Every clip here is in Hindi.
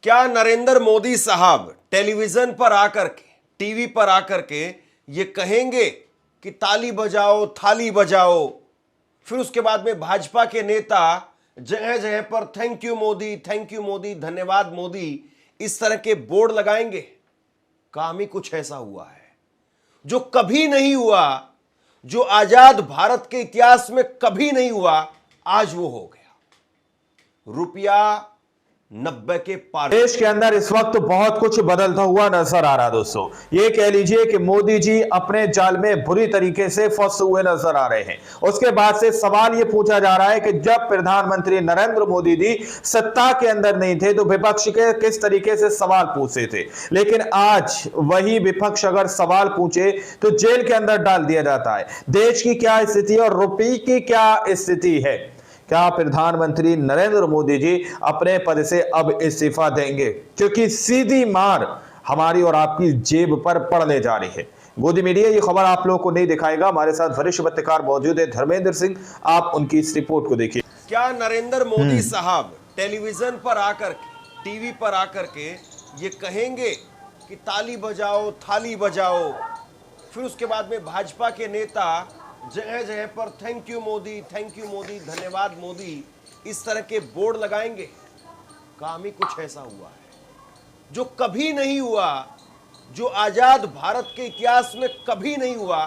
क्या नरेंद्र मोदी साहब टेलीविजन पर आकर के, टीवी पर आकर के ये कहेंगे कि ताली बजाओ, थाली बजाओ, फिर उसके बाद में भाजपा के नेता जगह जगह पर थैंक यू मोदी, धन्यवाद मोदी, इस तरह के बोर्ड लगाएंगे? काम ही कुछ ऐसा हुआ है जो कभी नहीं हुआ, जो आजाद भारत के इतिहास में कभी नहीं हुआ, आज वो हो गया। रुपया 90 के पार। देश के अंदर इस वक्त बहुत कुछ बदलता हुआ नजर आ रहा है दोस्तों। ये कह लीजिए कि मोदी जी अपने जाल में बुरी तरीके से फंसे हुए नजर आ रहे हैं। उसके बाद से सवाल ये पूछा जा रहा है कि जब प्रधानमंत्री नरेंद्र मोदी जी सत्ता के अंदर नहीं थे तो विपक्ष के किस तरीके से सवाल पूछते थे, लेकिन आज वही विपक्ष अगर सवाल पूछे तो जेल के अंदर डाल दिया जाता है। देश की क्या स्थिति और रुपये की क्या स्थिति है? क्या प्रधानमंत्री नरेंद्र मोदी जी अपने पद से अब इस्तीफा देंगे? क्योंकि सीधी मार हमारी और आपकी जेब पर पड़ने जा रही है। गोदी मीडिया ये खबर आप लोगों को नहीं दिखाएगा। हमारे साथ वरिष्ठ पत्रकार मौजूद है धर्मेंद्र सिंह, आप उनकी इस रिपोर्ट को देखिए। क्या नरेंद्र मोदी साहब टेलीविजन पर आकर के, टीवी पर आकर के ये कहेंगे कि ताली बजाओ, थाली बजाओ, फिर उसके बाद में भाजपा के नेता जगह जगह पर थैंक यू मोदी, धन्यवाद मोदी, इस तरह के बोर्ड लगाएंगे? काम ही कुछ ऐसा हुआ है जो कभी नहीं हुआ, जो आजाद भारत के इतिहास में कभी नहीं हुआ,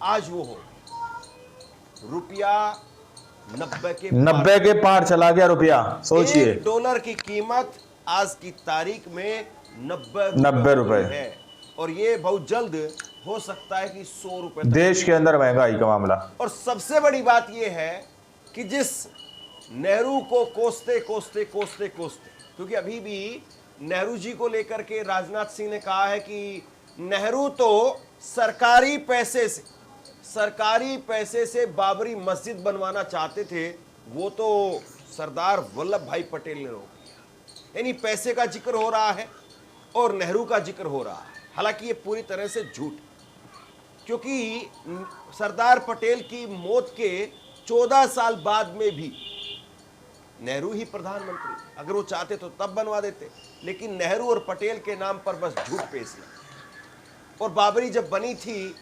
आज वो हो गया। रुपया 90 के पार चला गया रुपया। सोचिए, $1 की कीमत आज की तारीख में 90 रुपए है, और ये बहुत जल्द हो सकता है कि 100 रुपए। देश के अंदर महंगाई का मामला। और सबसे बड़ी बात यह है कि जिस नेहरू को कोसते, क्योंकि अभी भी नेहरू जी को लेकर के राजनाथ सिंह ने कहा है कि नेहरू तो सरकारी पैसे से बाबरी मस्जिद बनवाना चाहते थे, वो तो सरदार वल्लभ भाई पटेल ने रोक दिया। यानी पैसे का जिक्र हो रहा है और नेहरू का जिक्र हो रहा है। हालांकि ये पूरी तरह से झूठ, क्योंकि सरदार पटेल की मौत के 14 साल बाद में भी नेहरू ही प्रधानमंत्री, अगर वो चाहते तो तब बनवा देते, लेकिन नेहरू और पटेल के नाम पर बस झूठ पेश किया। और बाबरी जब बनी थी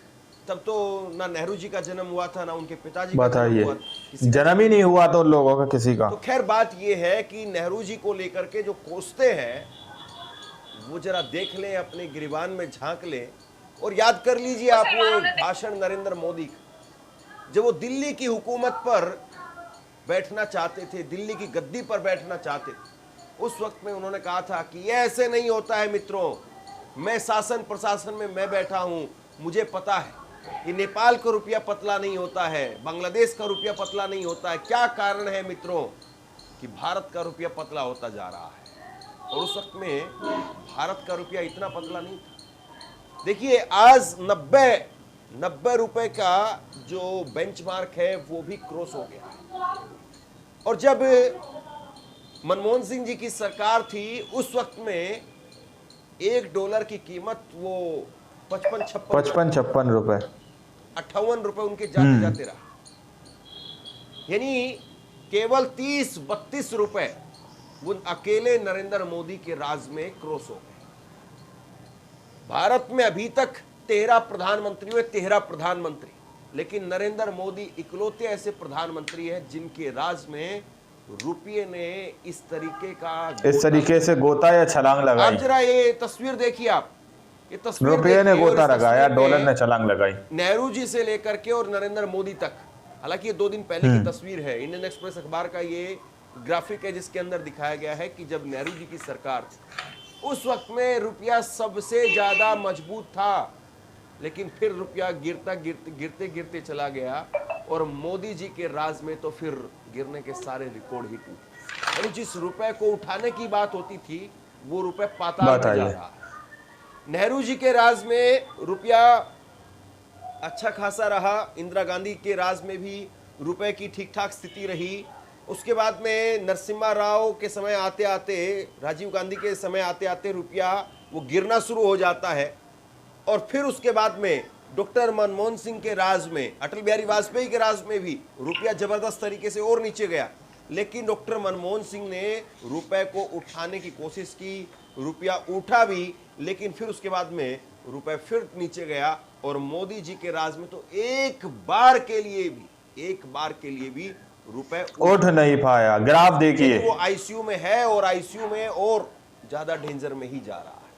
तब तो ना नेहरू जी का जन्म हुआ था, ना उनके पिताजी का जन्म हुआ था, जन्म ही नहीं हुआ तो लोगों का किसी का। तो खैर बात ये है कि नेहरू जी को लेकर के जो कोसते हैं वो जरा देख लें, अपने गिरिबान में झांक लें और याद कर लीजिए आप वो भाषण नरेंद्र मोदी का, जब वो दिल्ली की हुकूमत पर बैठना चाहते थे, दिल्ली की गद्दी पर बैठना चाहते थे, उस वक्त में उन्होंने कहा था कि ये ऐसे नहीं होता है मित्रों, मैं शासन प्रशासन में मैं बैठा हूं, मुझे पता है कि नेपाल का रुपया पतला नहीं होता है, बांग्लादेश का रुपया पतला नहीं होता है। क्या कारण है मित्रों कि भारत का रुपया पतला होता जा रहा है? और उस वक्त में भारत का रुपया इतना पतला नहीं था। देखिए आज 90 रुपए का जो बेंचमार्क है वो भी क्रॉस हो गया है। और जब मनमोहन सिंह जी की सरकार थी उस वक्त में $1 की कीमत वो 55-56 रुपए, 58 रुपए उनके जाते जाते रहा। यानी केवल 30-32 रुपए वो अकेले नरेंद्र मोदी के राज में क्रॉस हो गए। भारत में अभी तक 13 प्रधानमंत्री हुए, 13 प्रधानमंत्री, लेकिन नरेंद्र मोदी इकलौते ऐसे प्रधानमंत्री हैं जिनके राज में रुपये ने इस तरीके से गोता या छलांग लगाई। आप जरा ये तस्वीर देखिए, आप ये तस्वीर रुपये ने गोता लगाया, डॉलर ने छलांग लगाई। नेहरू जी से लेकर के और नरेंद्र मोदी तक। हालांकि ये 2 दिन पहले की तस्वीर है, इंडियन एक्सप्रेस अखबार का ये ग्राफिक है जिसके अंदर दिखाया गया है कि जब नेहरू जी की सरकार उस वक्त में रुपया सबसे ज्यादा मजबूत था, लेकिन फिर रुपया गिरते चला गया और मोदी जी के राज में तो फिर गिरने के सारे रिकॉर्ड ही टूटे। यानी जिस रुपए को उठाने की बात होती थी वो रुपए पाताल में जा रहा है। नेहरू जी के राज में रुपया अच्छा खासा रहा, इंदिरा गांधी के राज में भी रुपए की ठीक ठाक स्थिति रही। उसके बाद में नरसिम्हा राव के समय आते आते, राजीव गांधी के समय आते आते रुपया वो गिरना शुरू हो जाता है। और फिर उसके बाद में डॉक्टर मनमोहन सिंह के राज में, अटल बिहारी वाजपेयी के राज में भी रुपया जबरदस्त तरीके से और नीचे गया। लेकिन डॉक्टर मनमोहन सिंह ने रुपए को उठाने की कोशिश की, रुपया उठा भी, लेकिन फिर उसके बाद में रुपए फिर नीचे गया और मोदी जी के राज में तो एक बार के लिए भी रुपए उठ नहीं पाया। ग्राफ देखिए, वो आईसीयू में है और आईसीयू में और ज्यादा डेंजर में ही जा रहा है।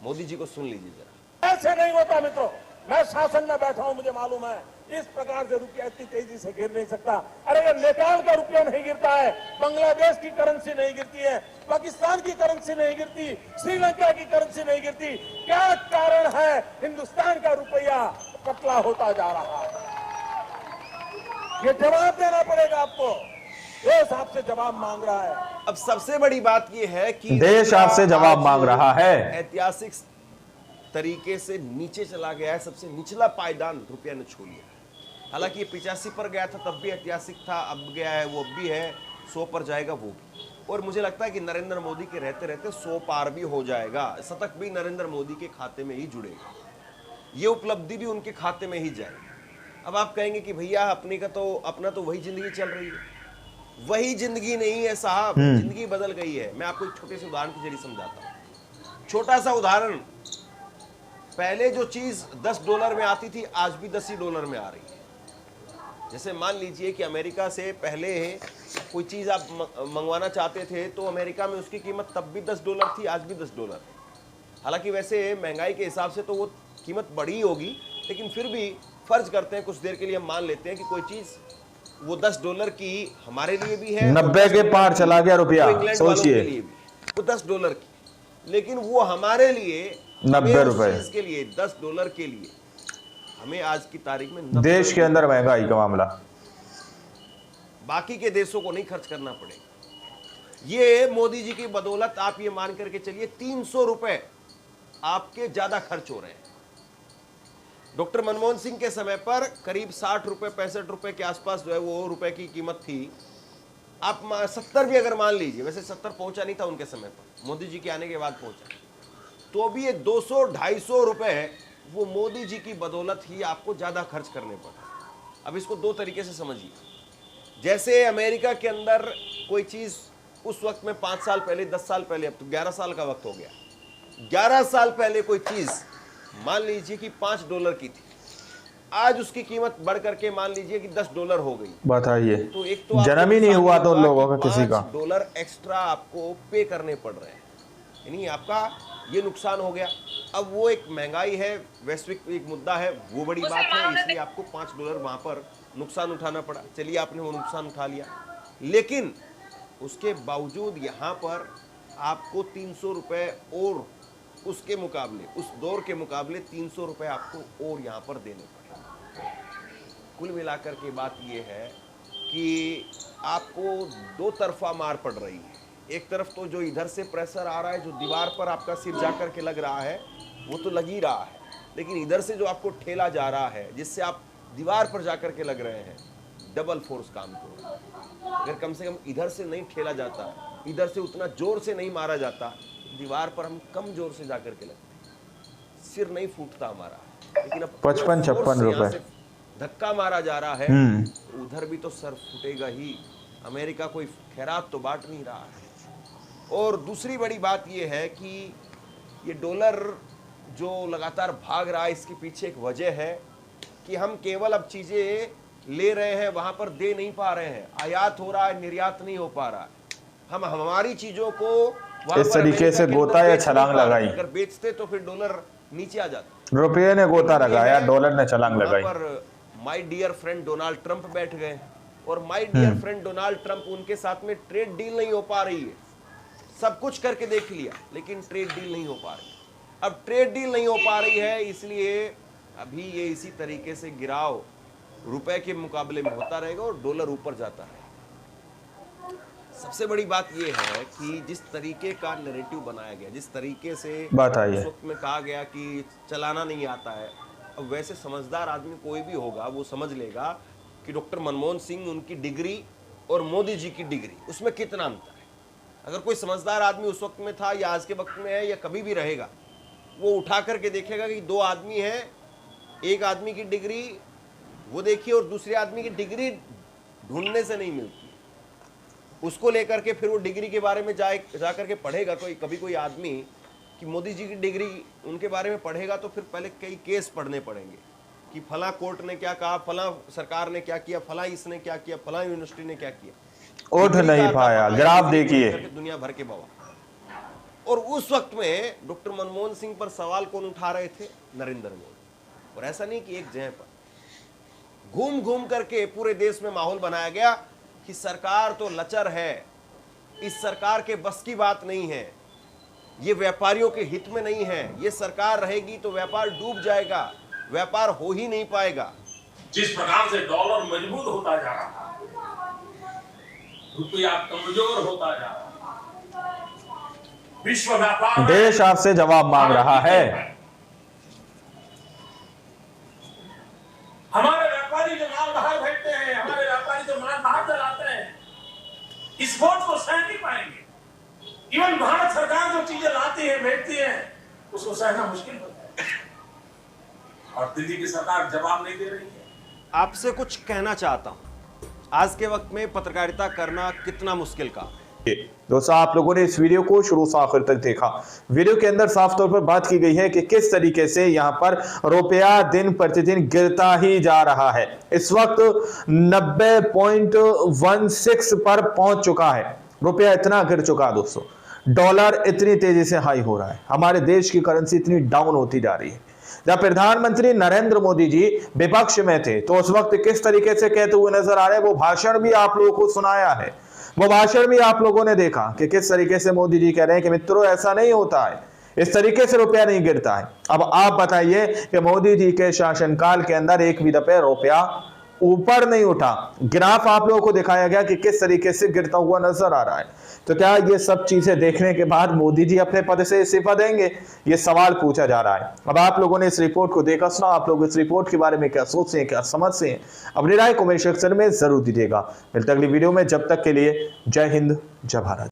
मोदी जी को सुन लीजिए जरा। ऐसे नहीं होता मित्रों, मैं शासन में बैठा हूं, मुझे मालूम है इस प्रकार से रुपया इतनी तेजी से गिर नहीं सकता। अरे ये नेपाल का रुपया नहीं गिरता है, बांग्लादेश की करेंसी नहीं गिरती है, पाकिस्तान की करेंसी नहीं गिरती, श्रीलंका की करेंसी नहीं गिरती, क्या कारण है हिंदुस्तान का रुपया पतला होता जा रहा है? ये जवाब देना पड़ेगा आपको, देश आपसे जवाब मांग रहा है। अब सबसे बड़ी बात यह है कि देश आपसे जवाब मांग रहा है। ऐतिहासिक तरीके से नीचे चला गया है, सबसे निचला पायदान रुपया ने छू लिया। हालांकि ये 85 पर गया था तब भी ऐतिहासिक था, अब गया है वो अब भी है, 100 पर जाएगा वो भी। और मुझे लगता है कि नरेंद्र मोदी के रहते रहते 100 पार भी हो जाएगा, शतक भी नरेंद्र मोदी के खाते में ही जुड़ेगा, ये उपलब्धि भी उनके खाते में ही जाएगी। अब आप कहेंगे कि भैया अपना तो वही जिंदगी चल रही है। वही जिंदगी नहीं है साहब, जिंदगी बदल गई है। मैं आपको एक छोटे से उदाहरण के जरिए समझाता हूँ। छोटा सा उदाहरण, पहले जो चीज $10 में आती थी आज भी $10 में आ रही है। जैसे मान लीजिए कि अमेरिका से पहले कोई चीज आप मंगवाना चाहते थे तो अमेरिका में उसकी कीमत तब भी $10 थी, आज भी $10। हालांकि वैसे महंगाई के हिसाब से तो वो कीमत बढ़ी होगी, लेकिन फिर भी फर्ज करते हैं, कुछ देर के लिए हम मान लेते हैं कि कोई चीज वो $10 की हमारे लिए भी है, 90 के पार चला गया रुपया, सोचिए, वो $10 की, लेकिन वो हमारे लिए 90 रुपए के लिए $10 के लिए हमें आज की तारीख में देश के अंदर महंगाई का मामला, बाकी के देशों को नहीं खर्च करना पड़ेगा। ये मोदी जी की बदौलत आप ये मान करके चलिए 300 रुपए आपके ज्यादा खर्च हो रहे हैं। डॉक्टर मनमोहन सिंह के समय पर करीब 60 रुपए 65 रुपए के आसपास जो है वो रुपए की कीमत थी। आप 70 भी अगर मान लीजिए, वैसे 70 पहुंचा नहीं था उनके समय पर, मोदी जी के आने के बाद पहुंचा, तो भी ये 200-250 रुपए वो मोदी जी की बदौलत ही आपको ज्यादा खर्च करने पड़े। अब इसको दो तरीके से समझिए। जैसे अमेरिका के अंदर कोई चीज उस वक्त में 5 साल पहले, 10 साल पहले, अब तो 11 साल का वक्त हो गया, 11 साल पहले कोई चीज मान लीजिए कि $5 की थी, आज उसकी कीमत बढ़ करके मान लीजिए कि $10 हो गई। बताइए, तो एक तो जन्म ही नहीं हुआ तो उन लोगों का किसी का $5 एक्स्ट्रा आपको पे करने पड़ रहे हैं, यानी आपका ये नुकसान हो गया। अब वो एक महंगाई है, वैश्विक एक मुद्दा है, वो बड़ी बात है, इसलिए आपको $5 वहां पर नुकसान उठाना पड़ा। चलिए आपने वो नुकसान उठा लिया, लेकिन उसके बावजूद यहाँ पर आपको 300 रुपए और उसके मुकाबले, उस दौर के मुकाबले 300 रुपए आपको और यहाँ पर देने पड़े। कुल मिलाकर के बात ये है कि आपको दो तरफा मार पड़ रही है। एक तरफ तो जो इधर से प्रेशर आ रहा है, जो दीवार पर आपका सिर जाकर के लग रहा है वो तो लग ही रहा है, लेकिन इधर से जो आपको ठेला जा रहा है, जिससे आप दीवार पर जाकर के लग रहे हैं, डबल फोर्स काम कर रहा है। अगर कम से कम इधर से नहीं ठेला जाता, इधर से उतना जोर से नहीं मारा जाता, दीवार पर हम कम जोर से जाकर के लगते, सिर नहीं फूटता हमारा। लेकिन अब 55-56 रुपए धक्का मारा जा रहा है, उधर भी तो सर फूटेगा ही। अमेरिका कोई खैरात तो बांट नहीं रहा है। और दूसरी बड़ी बात यह है कि ये डॉलर जो लगातार भाग रहा है, इसके पीछे एक वजह है कि हम केवल अब चीजें ले रहे हैं, वहां पर दे नहीं पा रहे हैं, आयात हो रहा है, निर्यात नहीं हो पा रहा है। हम हमारी चीजों को इस तरीके से गोता या छलांग लगाई, अगर बेचते तो फिर डॉलर नीचे आ जाता। रुपये ने गोता लगाया, डॉलर ने छलांग लगाई। पर my dear friend Donald Trump बैठ गए, और my dear friend Donald Trump, उनके साथ में ट्रेड डील नहीं हो पा रही है। सब कुछ करके देख लिया, लेकिन ट्रेड डील नहीं हो पा रही। अब ट्रेड डील नहीं हो पा रही है, इसलिए अभी ये इसी तरीके से गिराव रुपए के मुकाबले में होता रहेगा और डॉलर ऊपर जाता है। सबसे बड़ी बात यह है कि जिस तरीके का नैरेटिव बनाया गया, जिस तरीके से उस वक्त में कहा गया कि चलाना नहीं आता है, अब वैसे समझदार आदमी कोई भी होगा वो समझ लेगा कि डॉक्टर मनमोहन सिंह, उनकी डिग्री और मोदी जी की डिग्री, उसमें कितना अंतर है। अगर कोई समझदार आदमी उस वक्त में था या आज के वक्त में है या कभी भी रहेगा, वो उठा करके देखेगा कि दो आदमी हैं, एक आदमी की डिग्री वो देखिए और दूसरे आदमी की डिग्री ढूंढने से नहीं मिलती, उसको लेकर के फिर वो डिग्री के बारे में जा करके पढ़ेगा कभी कोई आदमी कि मोदी जी की डिग्री उनके बारे में पढ़ेगा तो फिर पहले कई केस पढ़ने पड़ेंगे कि फला कोर्ट ने क्या कहा, फला सरकार ने क्या किया, फला इसने क्या किया, फला यूनिवर्सिटी ने क्या किया। उठ नहीं पाया, ग्राफ देखिए, दुनिया भर के बवाल। और उस वक्त में डॉक्टर मनमोहन सिंह पर सवाल कौन उठा रहे थे? नरेंद्र मोदी। और ऐसा नहीं कि एक जगह पर घूम घूम करके पूरे देश में माहौल बनाया गया कि सरकार तो लचर है, इस सरकार के बस की बात नहीं है, ये व्यापारियों के हित में नहीं है, ये सरकार रहेगी तो व्यापार डूब जाएगा, व्यापार हो ही नहीं पाएगा। जिस प्रकार से डॉलर मजबूत होता जा रहा है, रुपया कमजोर होता जा रहा है, विश्व व्यापार देश आपसे जवाब मांग रहा है। हमारे व्यापारी जो माल बाहर भेजते हैं, हमारे व्यापारी जो माल बाहर चलाते हैं, इस बोझ को सह नहीं पाएंगे। इवन भारत सरकार जो चीजें लाती है, भेजती है, उसको सहना मुश्किल होता है और दिल्ली की सरकार जवाब नहीं दे रही है। आपसे कुछ कहना चाहता हूं, आज के वक्त में पत्रकारिता करना कितना मुश्किल काम है। दोस्तों, आप लोगों ने इस वीडियो को शुरू से आखिर तक देखा। वीडियो के अंदर साफ तौर पर बात की गई है कि किस तरीके से यहां पर रुपया दिन प्रतिदिन गिरता ही जा रहा है। इस वक्त 90.16 पर पहुंच चुका है। रुपया इतना गिर चुका है दोस्तों, डॉलर इतनी तेजी से हाई हो रहा है, हमारे देश की करेंसी इतनी डाउन होती जा रही है। जब प्रधानमंत्री नरेंद्र मोदी जी विपक्ष में थे तो उस वक्त किस तरीके से कहते हुए नजर आ रहे हैं, वो भाषण भी आप लोगों को सुनाया है, वो भाषण भी आप लोगों ने देखा कि किस तरीके से मोदी जी कह रहे हैं कि मित्रों ऐसा नहीं होता है, इस तरीके से रुपया नहीं गिरता है। अब आप बताइए कि मोदी जी के शासनकाल के अंदर एक भी दफे रुपया ऊपर नहीं उठा। ग्राफ आप लोगों को दिखाया गया कि किस तरीके से गिरता हुआ नजर आ रहा है। तो क्या ये सब चीजें देखने के बाद मोदी जी अपने पद से इस्तीफा देंगे? ये सवाल पूछा जा रहा है। अब आप लोगों ने इस रिपोर्ट को देखा, सुना, आप लोग इस रिपोर्ट के बारे में क्या सोचते हैं, क्या समझते हैं, अपनी राय कमेंट सेक्शन में जरूर दीजिएगा। मिलते अगली वीडियो में, जब तक के लिए जय हिंद, जय भारत।